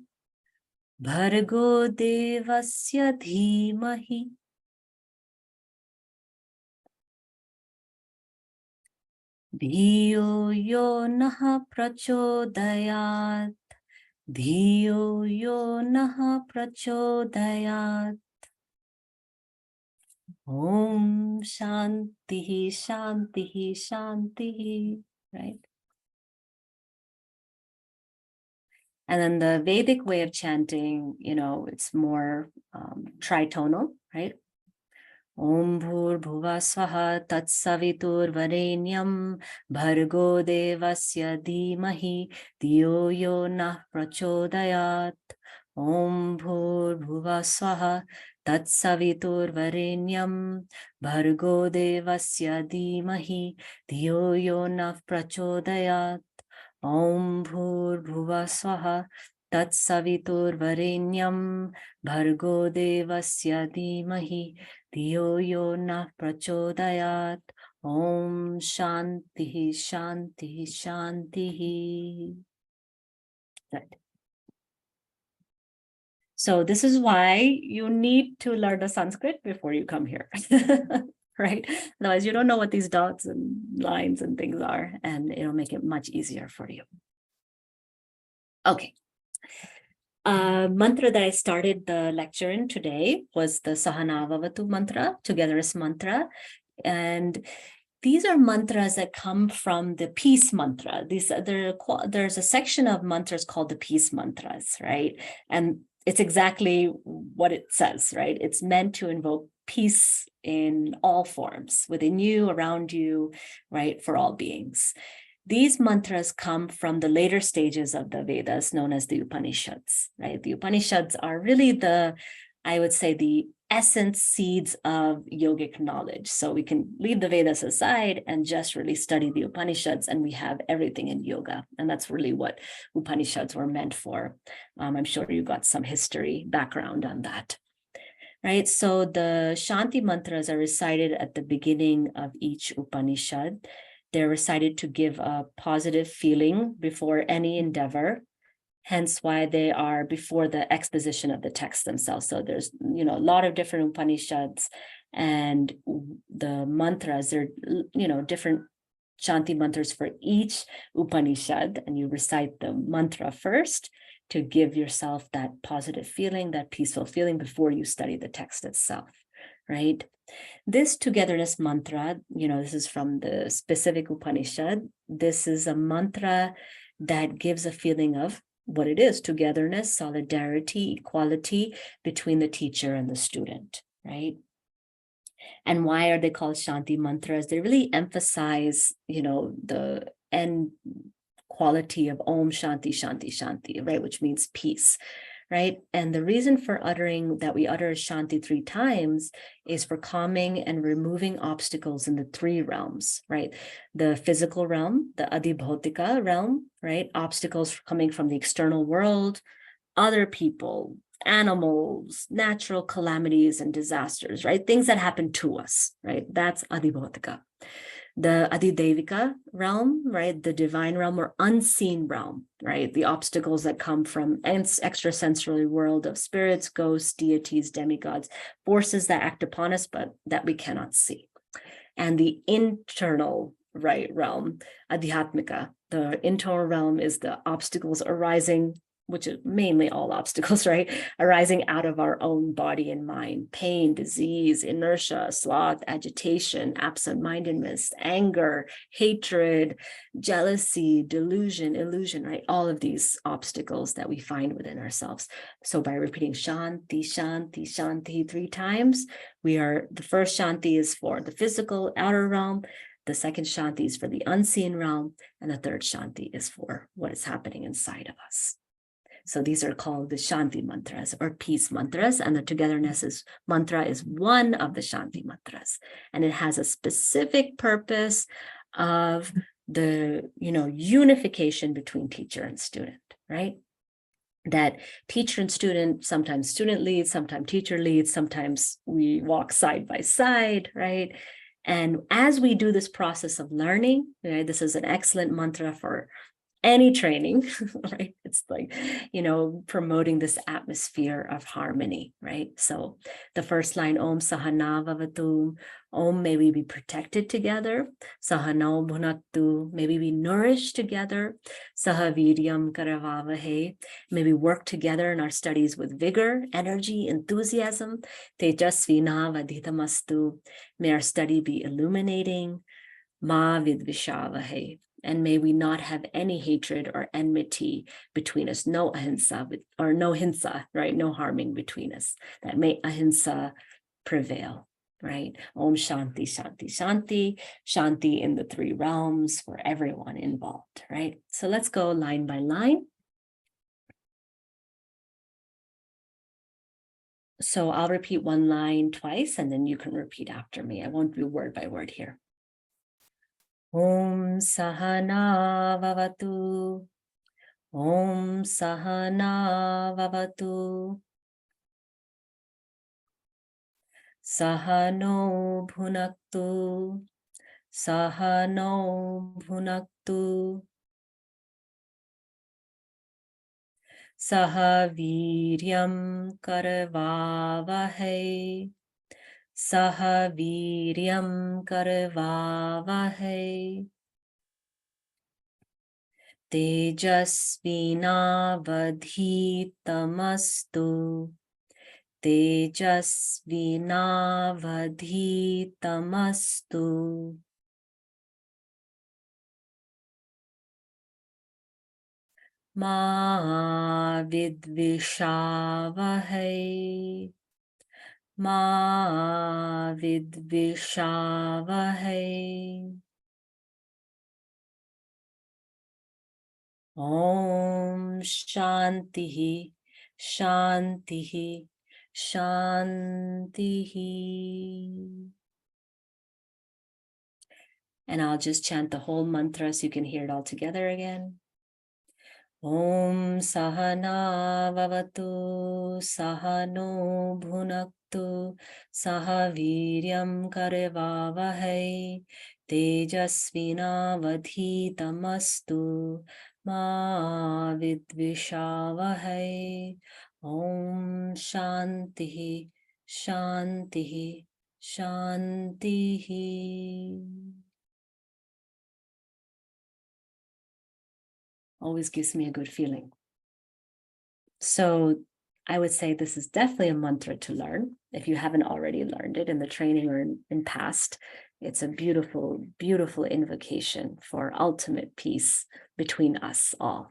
Bhargo Devasya Dhimahi. Dhiyo yo naha prachodayat. Dhiyo yo naha prachodayat. Om Shanti Shanti Shanti. Right? And then the Vedic way of chanting, it's more tritonal, right? Om Bhur Bhuva Swaha Tat Savitur Varenyam Bhargo Devasya Dhimahi Dhiyo Yo Nah Prachodayat. Om Bhur Bhuva Swaha Tat Savitur Varenyam Bhargo Devasya Dhimahi Dhiyo Yo Nah Prachodayat. Om Bhur Bhuva Swaha Tat Savitur Varenyam Bhargo Devasya Dhimahi Dhiyo Yo Nah Prachodayat. Om Shanti Shanti Shanti. Right. So this is why you need to learn the Sanskrit before you come here. Right? Otherwise, you don't know what these dots and lines and things are, and it'll make it much easier for you. Okay. Mantra that I started the lecture in today was the Sahanavavatu mantra, togetherness mantra. And these are mantras that come from the peace mantra. There's a section of mantras called the peace mantras, right? And it's exactly what it says, right? It's meant to invoke peace in all forms, within you, around you, right? For all beings. These mantras come from the later stages of the Vedas, known as the Upanishads, right? The Upanishads are really I would say, the essence seeds of yogic knowledge. So we can leave the Vedas aside and just really study the Upanishads, and we have everything in yoga. And that's really what Upanishads were meant for. I'm sure you got some history background on that. Right, so the Shanti mantras are recited at the beginning of each Upanishad. They're recited to give a positive feeling before any endeavor, hence why they are before the exposition of the text themselves. So there's, a lot of different Upanishads, and the mantras are, different Shanti mantras for each Upanishad, and you recite the mantra first to give yourself that positive feeling, that peaceful feeling before you study the text itself, right? This togetherness mantra, this is from the specific Upanishad. This is a mantra that gives a feeling of what it is: togetherness, solidarity, equality between the teacher and the student, right? And why are they called Shanti mantras? They really emphasize, the end quality of Om Shanti Shanti Shanti, right? Which means peace, right? And the reason for we utter Shanti 3 times is for calming and removing obstacles in the 3 realms, right? The physical realm, the adhibhotika realm, right? Obstacles coming from the external world, other people, animals, natural calamities and disasters, right? Things that happen to us, right? That's adhibhotika. The adhidevika realm, right? The divine realm or unseen realm, right? The obstacles that come from extrasensory world of spirits, ghosts, deities, demigods, forces that act upon us, but that we cannot see. And the internal, right, realm, adhyatmika. The internal realm is the obstacles arising, which is mainly all obstacles, right? Arising out of our own body and mind: pain, disease, inertia, sloth, agitation, absent-mindedness, anger, hatred, jealousy, delusion, illusion, right? All of these obstacles that we find within ourselves. So by repeating Shanti, Shanti, Shanti 3 times, the first Shanti is for the physical outer realm. The second Shanti is for the unseen realm, and the third Shanti is for what is happening inside of us. So these are called the Shanti mantras or peace mantras, and the togetherness mantra is one of the Shanti mantras, and it has a specific purpose of the unification between teacher and student, right? That teacher and student, sometimes student leads, sometimes teacher leads, sometimes we walk side by side, right? And as we do this process of learning, right, this is an excellent mantra for any training, right? It's like, promoting this atmosphere of harmony, right? So the first line, Om Sahana Vavatu, Om, may we be protected together. Sahano Bhunaktu, may we be nourished together. Sahaviryam Karavavahe, may we work together in our studies with vigor, energy, enthusiasm. Tejasvina Vadhitamastu, may our study be illuminating. Ma Vidvishavahe, and may we not have any hatred or enmity between us. No ahimsa, or no hinsa, right? No harming between us. That may ahimsa prevail, right? Om Shanti, Shanti, Shanti, Shanti in the three realms for everyone involved, right? So let's go line by line. So I'll repeat one line twice, and then you can repeat after me. I won't do word by word here. Om Sahana Vavatu. Om Sahana Vavatu. Sahano Bhunaktu. Sahano Bhunaktu. Sahaviryam Karavavahe. Sahaviryam Karavavahe. Tejasvinavadhitamastu. Tejasvinavadhitamastu. Ma vidvishavahe. Ma vidvishavahe. Om Shantihi, Shantihi, Shantihi. And I'll just chant the whole mantra so you can hear it all together again. Om Sahana Vavatu, Sahano Bhunaktu, Sahaviryam Karevavahe, Tejasvina Vadhitamastu, Ma Vidvishavahe. Om Shantihi, Shantihi, Shantihi. Always gives me a good feeling. So I would say this is definitely a mantra to learn. If you haven't already learned it in the training or in past, it's a beautiful, beautiful invocation for ultimate peace between us all.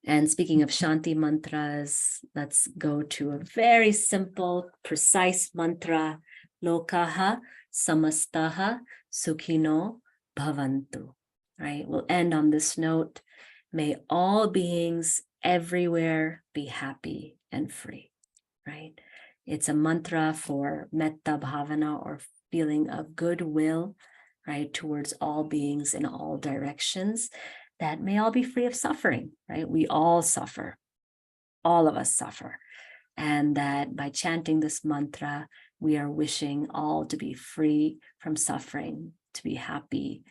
And speaking of Shanti mantras, let's go to a very simple, precise mantra. Lokaha samastaha sukhino bhavantu. Right? We'll end on this note. May all beings everywhere be happy and free. Right? It's a mantra for metta bhavana, or feeling of goodwill, right, towards all beings in all directions, that may all be free of suffering, right? We all suffer. All of us suffer. And that by chanting this mantra, we are wishing all to be free from suffering, to be happy,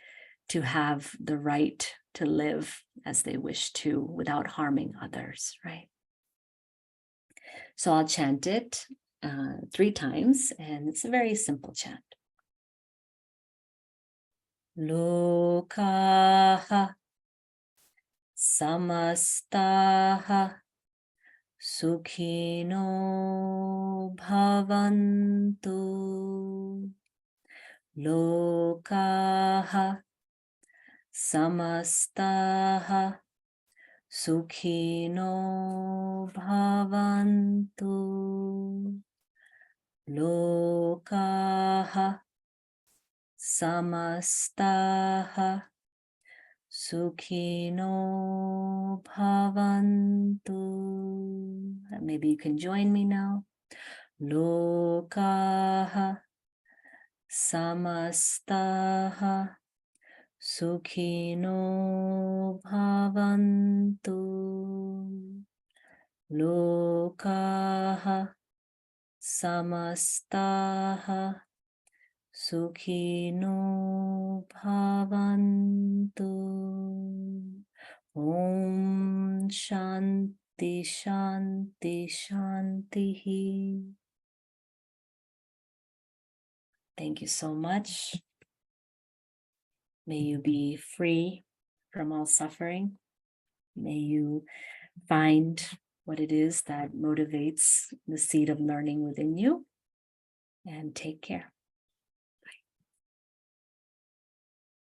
to have the right to live as they wish to without harming others, right? So I'll chant it 3 times, and it's a very simple chant. Lokaha samastaha sukhino bhavantu. Lokaha samastaha sukhino bhavantu. Lokaha samastaha sukhino bhavantu. Maybe you can join me now. Lokaha samastaha sukhino bhavantu. Lokaha samastaha sukhino bhavantu. Om Shanti Shanti Shanti. Thank you so much. May you be free from all suffering. May you find what it is that motivates the seed of learning within you. And take care.